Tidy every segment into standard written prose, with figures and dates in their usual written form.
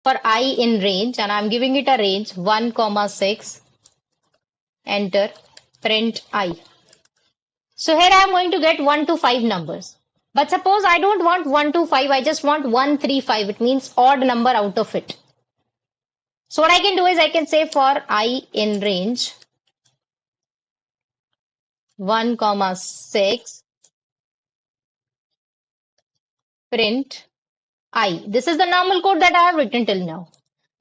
for I in range, and I'm giving it a range 1, 6, enter, print I. So here I'm going to get 1 to 5 numbers. But suppose I don't want 1 to 5, I just want 1, 3, 5. It means odd number out of it. So what I can do is I can say for I in range 1, 6, print I. This is the normal code that I have written till now.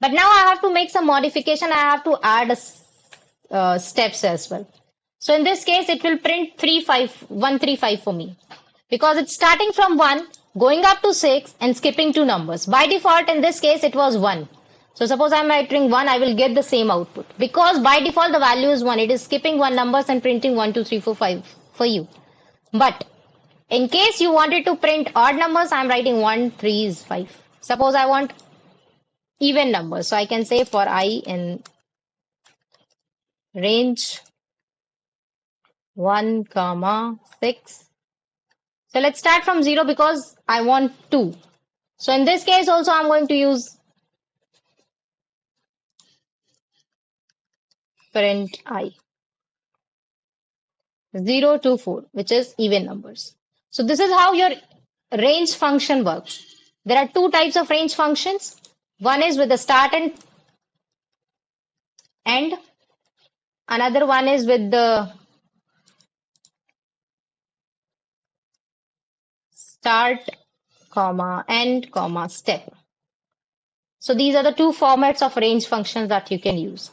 But now I have to make some modification. I have to add steps as well. So in this case, it will print 135 for me because it's starting from 1, going up to 6 and skipping 2 numbers. By default, in this case, it was 1. So suppose I'm entering 1, I will get the same output because by default, the value is 1. It is skipping 1 numbers and printing 1, 2, 3, 4, 5 for you. But in case you wanted to print odd numbers, I'm writing 1, 3 is 5. Suppose I want even numbers. So I can say for I in range 1, 6. So let's start from 0 because I want 2. So in this case also I'm going to use print I 0 to 4, which is even numbers. So this is how your range function works. There are 2 types of range functions. One is with the start and end. Another one is with the start, end, step. So these are the 2 formats of range functions that you can use.